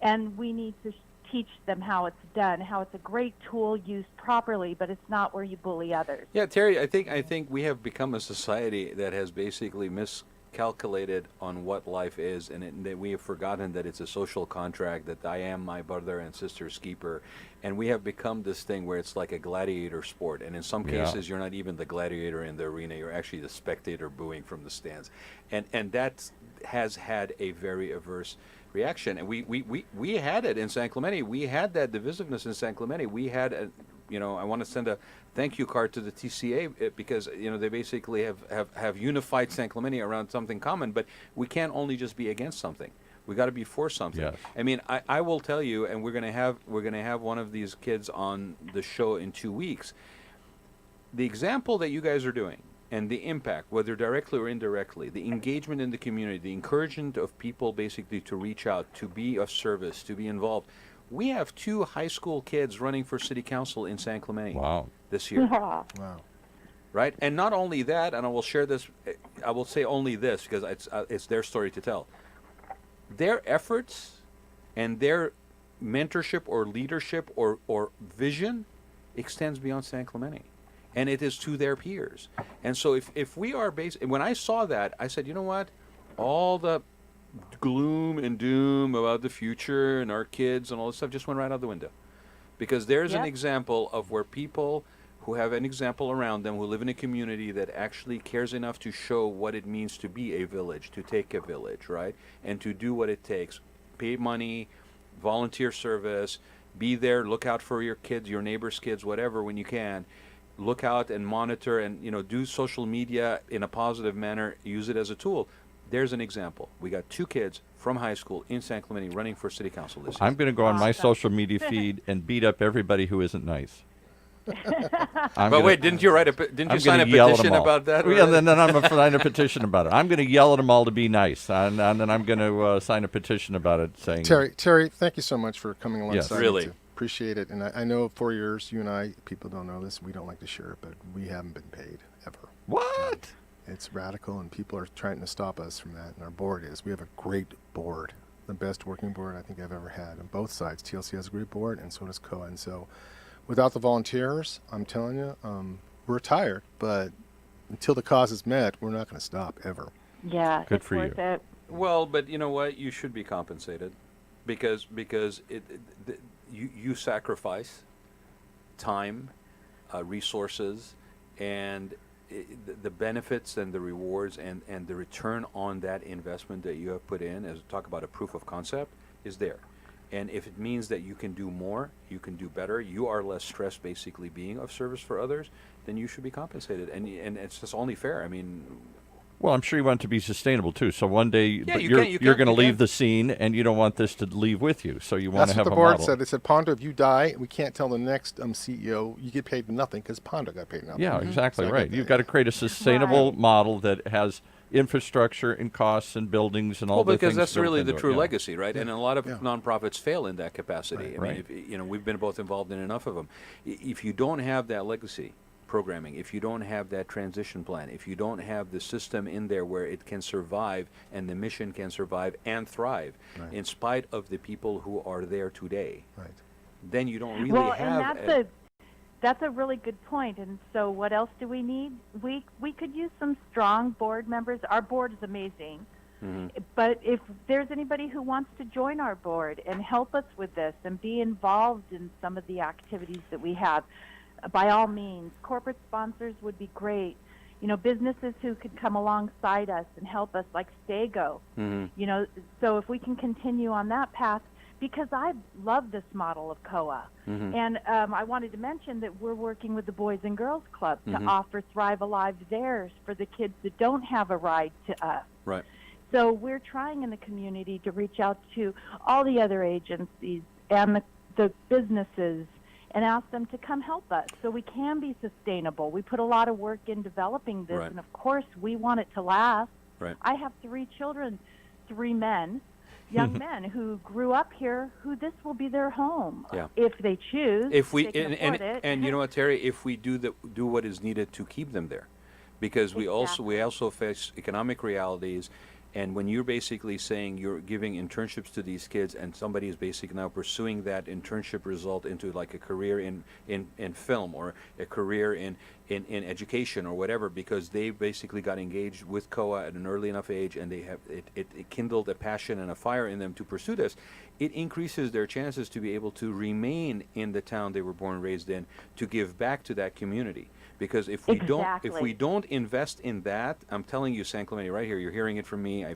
and we need to teach them how it's done, how it's a great tool used properly, but it's not where you bully others. Yeah, Terry, I think we have become a society that has basically miscalculated on what life is, and that we have forgotten that it's a social contract, that I am my brother and sister's keeper, and we have become this thing where it's like a gladiator sport, and in some cases you're not even the gladiator in the arena, you're actually the spectator booing from the stands, and that has had a very adverse reaction. And we had it in San Clemente. We had that divisiveness in San Clemente. We had I want to send a thank you card to the TCA because they basically have unified San Clemente around something common. But we can't only just be against something. We got to be for something. Yes. I mean, I will tell you, and we're gonna have one of these kids on the show in 2 weeks. The example that you guys are doing, and the impact, whether directly or indirectly, the engagement in the community, the encouragement of people basically to reach out, to be of service, to be involved. We have 2 high school kids running for city council in San Clemente this year. Wow. Right? And not only that, and I will share this, I will say only this because it's their story to tell. Their efforts and their mentorship or leadership or vision extends beyond San Clemente. and it is to their peers. And so if we are when I saw that, I said, you know what, all the gloom and doom about the future and our kids and all this stuff just went right out the window, because there's an Yep. example of where people who have an example around them, who live in a community that actually cares enough to show what it means to be a village, to take a village, right, and to do what it takes, pay money, volunteer service, be there, look out for your kids, your neighbors' kids, whatever, when you can. Look out and monitor and, do social media in a positive manner, use it as a tool. There's an example. We got 2 kids from high school in San Clemente running for city council this year. I'm going to go on my Awesome. social media feed and beat up everybody who isn't nice. But wait, didn't you sign a yell at petition them all. about that? Yeah, already? then I'm going to sign a petition about it. I'm going to yell at them all to be nice, and then I'm going to sign a petition about it saying, Terry, thank you so much for coming Yes. alongside. Really. Me too. Appreciate it. And I know for years, you and I, people don't know this, we don't like to share it, but we haven't been paid ever. what? It's radical, and people are trying to stop us from that. And our board is. We have a great board, the best working board I think I've ever had on both sides. TLC has a great board, and so does COA. And so, without the volunteers, I'm telling you, we're tired. But until the cause is met, we're not going to stop ever. Yeah, Good it's for worth you. it. Well, but you know what? You should be compensated, because you sacrifice time, resources, and the benefits and the rewards and the return on that investment that you have put in, as we talk about a proof of concept, is there. And if it means that you can do more, you can do better, you are less stressed basically being of service for others, then you should be compensated. And it's just only fair. I mean, Well, I'm sure you want it to be sustainable too. So one day, Yeah, but you you're can- you you're can- going to you leave can. the scene, and you don't want this to leave with you. So you want That's to what have the a board model. said. They said, Pondo, if you die, we can't tell the next CEO you get paid nothing because Pondo got paid nothing. Yeah, exactly So I right. get You've that. got to create a sustainable Right. model that has infrastructure and costs and buildings and all well, the because things that's built really into the it, true yeah. legacy, right? And a lot of Yeah. nonprofits fail in that capacity. Right. I mean, Right. we've been both involved in enough of them. If you don't have that legacy programming, if you don't have that transition plan, if you don't have the system in there where it can survive and the mission can survive and thrive, Right. in spite of the people who are there today, Right. then you don't really Well, have. and that's a really good point. And so, what else do we need? We could use some strong board members. Our board is amazing. Mhm. But if there's anybody who wants to join our board and help us with this and be involved in some of the activities that we have, by all means, corporate sponsors would be great. Businesses who could come alongside us and help us, like Stego. Mhm. So if we can continue on that path, because I love this model of COA. Mhm. And I wanted to mention that we're working with the Boys and Girls Club to Mhm. offer Thrive Alive theirs for the kids that don't have a ride to us. Right. So we're trying in the community to reach out to all the other agencies and the businesses and ask them to come help us so we can be sustainable. We put a lot of work in developing this, Right. and of course we want it to last. Right. I have 3 children, 3 men, young men who grew up here, who this will be their home Yeah. if they choose. If we they can afford it. and you know what, Terry, if we do what is needed to keep them there, because we also face economic realities. And when you're basically saying you're giving internships to these kids, and somebody is basically now pursuing that internship result into like a career in film or a career in education or whatever, because they basically got engaged with COA at an early enough age, and they have it kindled a passion and a fire in them to pursue this, it increases their chances to be able to remain in the town they were born and raised in, to give back to that community. Because if we Exactly. don't invest in that, I'm telling you, San Clemente, right here, you're hearing it from me.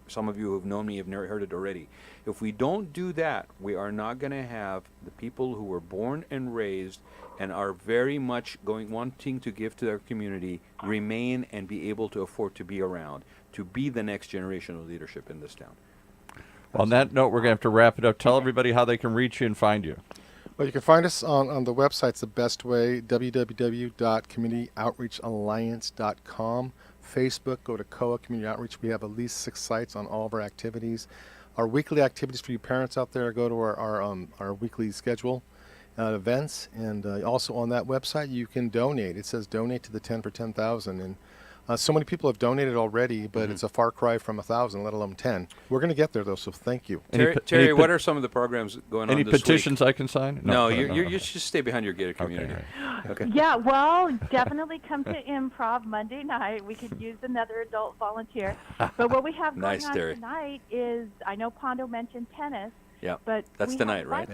Some of you who have known me have never heard it already. If we don't do that, we are not going to have the people who were born and raised and are very much wanting to give to their community remain and be able to afford to be around, to be the next generation of leadership in this town. Well, on that note, we're going to have to wrap it up. Tell everybody how they can reach you and find you. Well, you can find us on the website's the best way, www.communityoutreachalliance.com. Facebook, go to COA Community Outreach. We have at least 6 sites on all of our activities. Our weekly activities for you parents out there, go to our weekly schedule events. And also on that website, you can donate. It says donate to the 10 for 10,000. And So many people have donated already, but it's a far cry from 1,000, let alone 10. We're going to get there, though, so thank you. Terry, what are some of the programs going on Any this week? petitions I can sign? No, you should stay behind your gated community. Okay. Okay. Yeah, well, definitely come to Improv Monday night. We could use another adult volunteer. But what we have going Nice, on Terry. tonight is, I know Pondo mentioned tennis, Yeah, but that's we tonight, have right?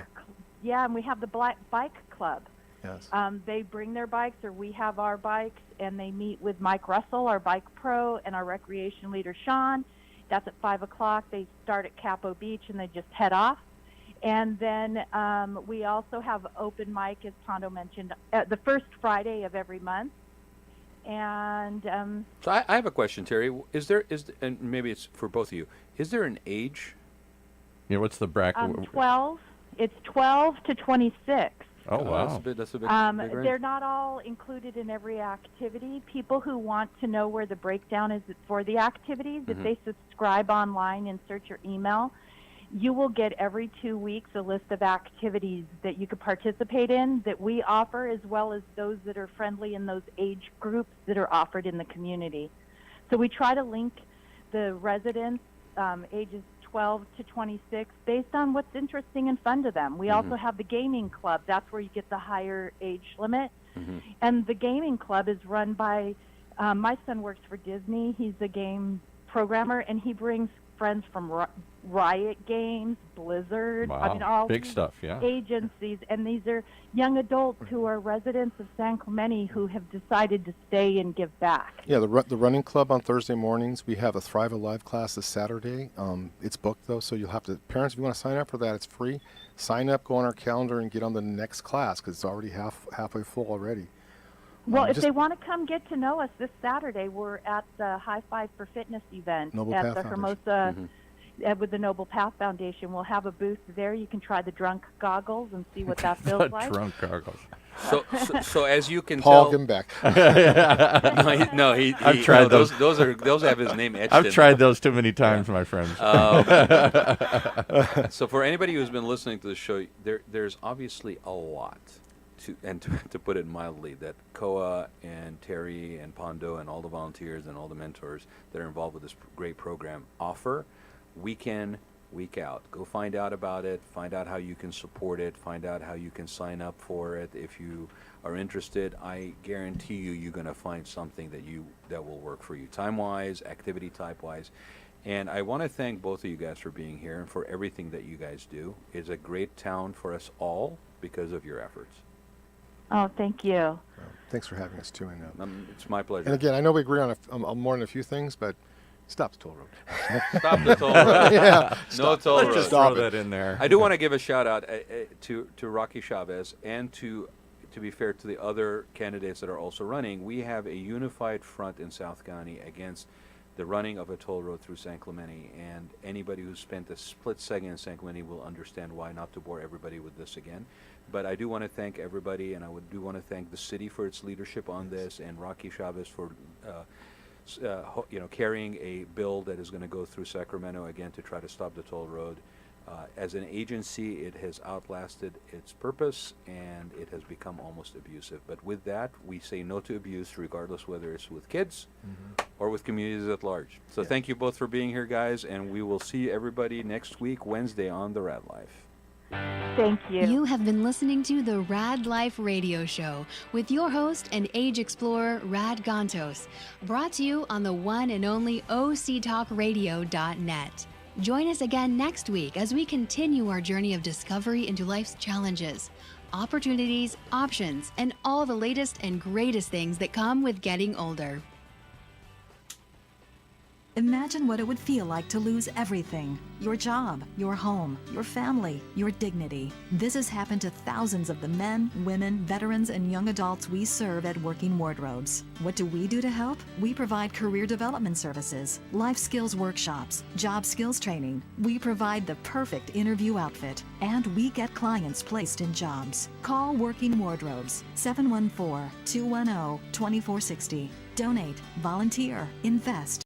Yeah, and we have the Bike Club. Yes. They bring their bikes, or we have our bikes, and they meet with Mike Russell, our bike pro, and our recreation leader, Sean. That's at 5 o'clock. They start at Capo Beach, and they just head off. And then we also have open mic, as Pondo mentioned, the first Friday of every month. And So I have a question, Terry. And maybe it's for both of you. Is there an age? Yeah, what's the bracket? 12. It's 12 to 26. Oh, wow. That's a big range. They're not all included in every activity. People who want to know where the breakdown is for the activities, if they subscribe online and search your email, you will get every 2 weeks a list of activities that you could participate in that we offer, as well as those that are friendly in those age groups that are offered in the community. So we try to link the residents ages 12 to 26 based on what's interesting and fun to them. We also have the gaming club. That's where you get the higher age limit. And the gaming club is run by, my son works for Disney. He's a game programmer, and he brings friends from Riot Games, Blizzard, Wow. I mean, all Big these stuff, yeah. agencies, and these are young adults who are residents of San Clemente who have decided to stay and give back. Yeah, the running club on Thursday mornings. We have a Thrive Alive class this Saturday. It's booked, though, so you'll have to, parents, if you want to sign up for that, it's free. Sign up, go on our calendar, and get on the next class, because it's already halfway full already. Well, if they want to come get to know us this Saturday, we're at the High Five for Fitness event Noble at Path the Foundation. Hermosa with the Noble Path Foundation. We'll have a booth there. You can try the drunk goggles and see what that feels like. Drunk goggles. So as you can Paul, tell, give him back. I've tried those. Those have his name etched. I've in tried them. those too many times, my friends. So for anybody who's been listening to the show, there's obviously a lot. To put it mildly, that Koa and Terry and Pondo and all the volunteers and all the mentors that are involved with this great program offer week in, week out. Go find out about it, find out how you can support it, find out how you can sign up for it. If you are interested, I guarantee you're going to find something that will work for you, time-wise, activity type-wise. And I want to thank both of you guys for being here and for everything that you guys do. It's a great town for us all because of your efforts. Oh, thank you. Well, thanks for having us, too. And, It's my pleasure. and again, I know we agree on more than a few things, but stop the toll road. Stop the toll road. Yeah, No toll Let's road. just Stop throw it. that in there. I do want to give a shout out to Rocky Chavez and to be fair to the other candidates that are also running. We have a unified front in South County against the running of a toll road through San Clemente, and anybody who's spent a split second in San Clemente will understand why, not to bore everybody with this again. But I do want to thank everybody, and I do want to thank the city for its leadership on this, and Rocky Chavez for carrying a bill that is going to go through Sacramento again to try to stop the toll road. As an agency, it has outlasted its purpose, and it has become almost abusive. But with that, we say no to abuse, regardless whether it's with kids or with communities at large. So thank you both for being here, guys, and we will see everybody next week, Wednesday, on the Raad Life. Thank you. You have been listening to the Raad Life Radio Show with your host and age explorer, Rad Gantos, brought to you on the one and only OCTalkRadio.net. Join us again next week as we continue our journey of discovery into life's challenges, opportunities, options, and all the latest and greatest things that come with getting older. Imagine what it would feel like to lose everything. Your job, your home, your family, your dignity. This has happened to thousands of the men, women, veterans, and young adults we serve at Working Wardrobes. What do we do to help? We provide career development services, life skills workshops, job skills training. We provide the perfect interview outfit, and we get clients placed in jobs. Call Working Wardrobes, 714-210-2460. Donate, volunteer, invest.